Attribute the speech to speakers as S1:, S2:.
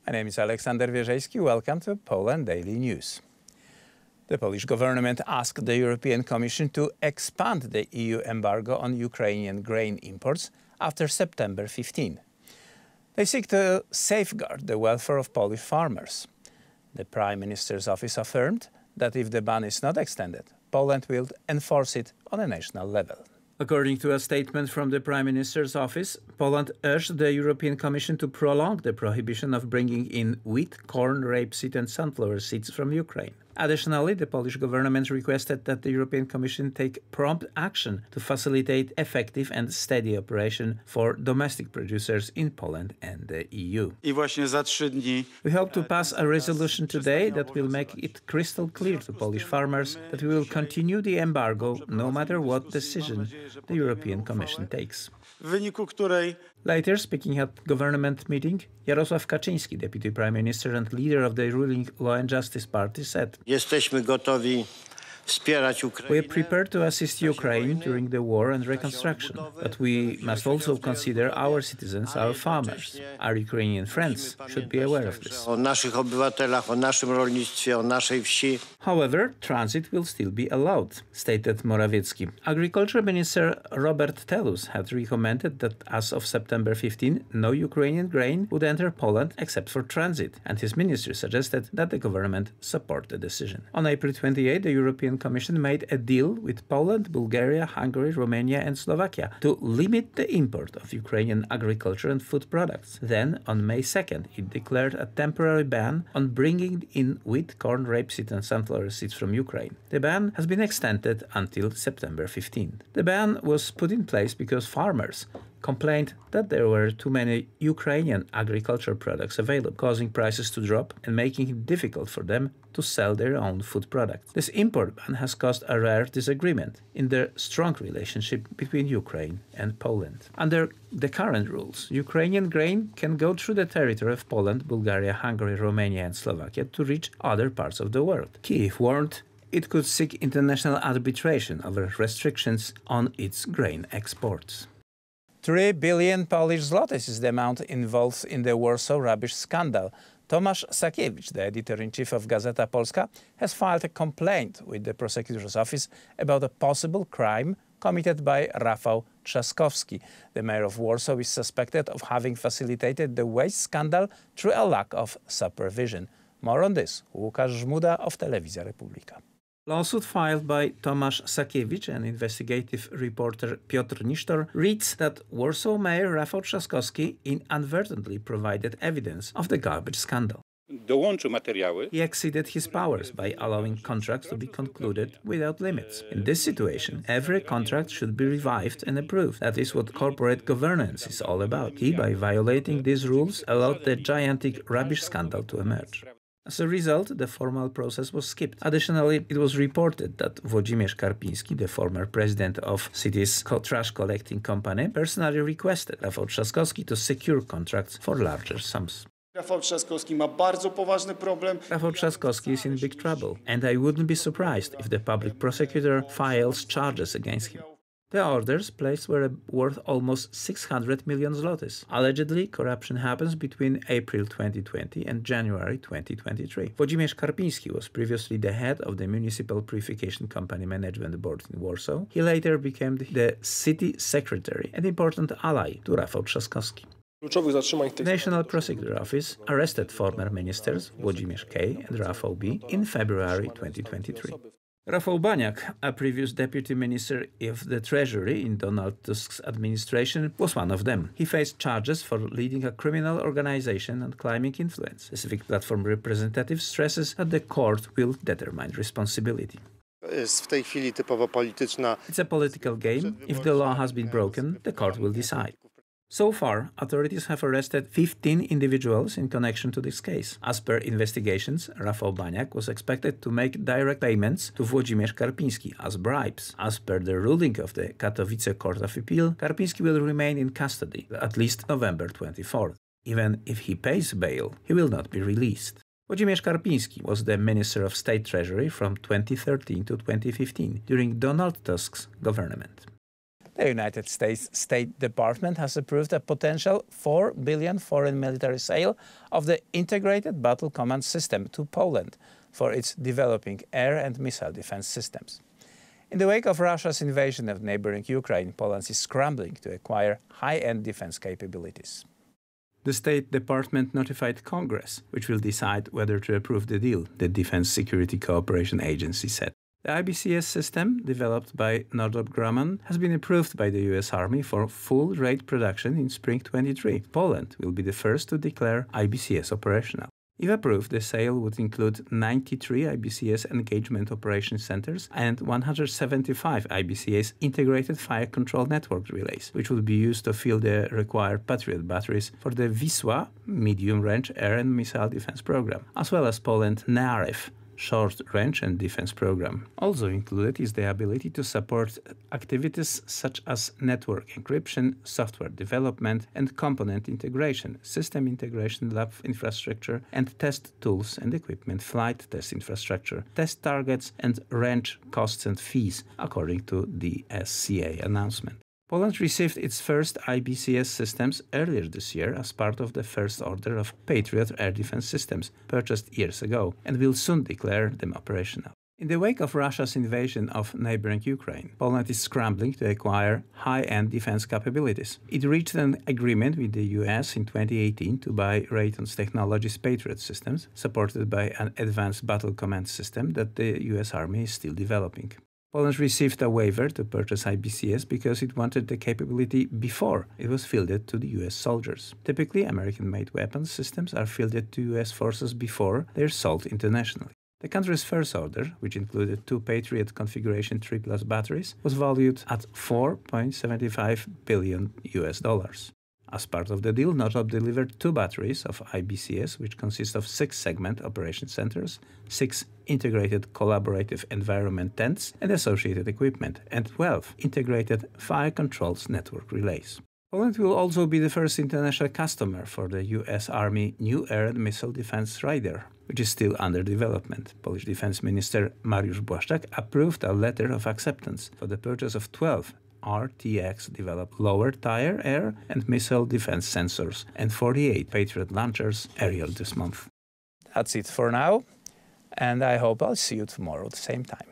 S1: My name is Aleksander Wierzejski. Welcome to Poland Daily News. The Polish government asked the European Commission to expand the EU embargo on Ukrainian grain imports after September 15. They seek to safeguard the welfare of Polish farmers. The Prime Minister's office affirmed that if the ban is not extended, Poland will enforce it on a national level. According to a statement from the Prime Minister's office, Poland urged the European Commission to prolong the prohibition of bringing in wheat, corn, rapeseed and sunflower seeds from Ukraine. Additionally, the Polish government requested that the European Commission take prompt action to facilitate effective and steady operation for domestic producers in Poland and the EU. We hope to pass a resolution today that will make it crystal clear to Polish farmers that we will continue the embargo no matter what decision the European Commission takes. Later, speaking at government meeting, Jarosław Kaczyński, Deputy Prime Minister and leader of the ruling Law and Justice Party, said, "We are prepared to assist Ukraine during the war and reconstruction, but we must also consider our citizens, our farmers. Our Ukrainian friends should be aware of this." However, transit will still be allowed, stated Morawiecki. Agriculture Minister Robert Telus had recommended that as of September 15, no Ukrainian grain would enter Poland except for transit, and his ministry suggested that the government support the decision. On April 28, the European Commission made a deal with Poland, Bulgaria, Hungary, Romania and Slovakia to limit the import of Ukrainian agriculture and food products. Then, on May 2nd, it declared a temporary ban on bringing in wheat, corn, rapeseed and sunflower seeds from Ukraine. The ban has been extended until September 15th. The ban was put in place because farmers complained that there were too many Ukrainian agricultural products available, causing prices to drop and making it difficult for them to sell their own food products. This import ban has caused a rare disagreement in the strong relationship between Ukraine and Poland. Under the current rules, Ukrainian grain can go through the territory of Poland, Bulgaria, Hungary, Romania and Slovakia to reach other parts of the world. Kyiv warned it could seek international arbitration over restrictions on its grain exports. 3 billion Polish zlotys is the amount involved in the Warsaw rubbish scandal. Tomasz Sakiewicz, the editor-in-chief of Gazeta Polska, has filed a complaint with the prosecutor's office about a possible crime committed by Rafał Trzaskowski. The mayor of Warsaw is suspected of having facilitated the waste scandal through a lack of supervision. More on this, Łukasz Żmuda of Telewizja Republika. Lawsuit filed by Tomasz Sakiewicz and investigative reporter Piotr Nisztor reads that Warsaw Mayor Rafał Trzaskowski inadvertently provided evidence of the garbage scandal. He exceeded his powers by allowing contracts to be concluded without limits. In this situation, every contract should be revived and approved. That is what corporate governance is all about. He, by violating these rules, allowed the gigantic rubbish scandal to emerge. As a result, the formal process was skipped. Additionally, it was reported that Włodzimierz Karpiński, the former president of city's trash collecting company, personally requested Rafał Trzaskowski to secure contracts for larger sums.
S2: Rafał
S1: Trzaskowski is in big trouble, and I wouldn't be surprised if the public prosecutor files charges against him. The orders placed were worth almost 600 million zlotys. Allegedly, corruption happens between April 2020 and January 2023. Włodzimierz Karpiński was previously the head of the Municipal Purification Company Management Board in Warsaw. He later became the city secretary, an important ally to Rafał Trzaskowski. The National Prosecutor Office arrested former ministers Włodzimierz K. and Rafał B. in February 2023. Rafał Baniak, a previous deputy minister of the Treasury in Donald Tusk's administration, was one of them. He faced charges for leading a criminal organization and claiming influence. The Civic Platform representative stresses that the court will determine responsibility. It's a political game. If the law has been broken, the court will decide. So far, authorities have arrested 15 individuals in connection to this case. As per investigations, Rafał Baniak was expected to make direct payments to Włodzimierz Karpiński as bribes. As per the ruling of the Katowice Court of Appeal, Karpiński will remain in custody at least November 24th. Even if he pays bail, he will not be released. Włodzimierz Karpiński was the Minister of State Treasury from 2013 to 2015 during Donald Tusk's government. The United States State Department has approved a potential $4 billion foreign military sale of the Integrated Battle Command System to Poland for its developing air and missile defense systems. In the wake of Russia's invasion of neighboring Ukraine, Poland is scrambling to acquire high-end defense capabilities. The State Department notified Congress, which will decide whether to approve the deal, the Defense Security Cooperation Agency said. The IBCS system, developed by Northrop Grumman, has been approved by the US Army for full-rate production in spring 2023. Poland will be the first to declare IBCS operational. If approved, the sale would include 93 IBCS engagement operation centers and 175 IBCS integrated fire control network relays, which would be used to fill the required Patriot batteries for the Wisła medium-range air and missile defense program, as well as Poland's NEAREF short-range and defense program. Also included is the ability to support activities such as network encryption, software development and component integration, system integration, lab infrastructure and test tools and equipment, flight test infrastructure, test targets and range costs and fees, according to the SCA announcement. Poland received its first IBCS systems earlier this year as part of the first order of Patriot air defense systems purchased years ago and will soon declare them operational. In the wake of Russia's invasion of neighboring Ukraine, Poland is scrambling to acquire high-end defense capabilities. It reached an agreement with the US in 2018 to buy Raytheon Technologies Patriot systems, supported by an advanced battle command system that the US Army is still developing. Poland received a waiver to purchase IBCS because it wanted the capability before it was fielded to the US soldiers. Typically, American-made weapons systems are fielded to US forces before they are sold internationally. The country's first order, which included 2 Patriot configuration 3+ batteries, was valued at $4.75 billion. As part of the deal, Northrop delivered 2 batteries of IBCS, which consist of 6 segment operation centers, 6 integrated collaborative environment tents and associated equipment, and 12 integrated fire controls network relays. Poland will also be the first international customer for the US Army new air and missile defense radar, which is still under development. Polish Defense Minister Mariusz Błaszczak approved a letter of acceptance for the purchase of 12 RTX-developed lower-tier air and missile defense sensors and 48 Patriot launchers earlier this month. That's it for now, and I hope I'll see you tomorrow at the same time.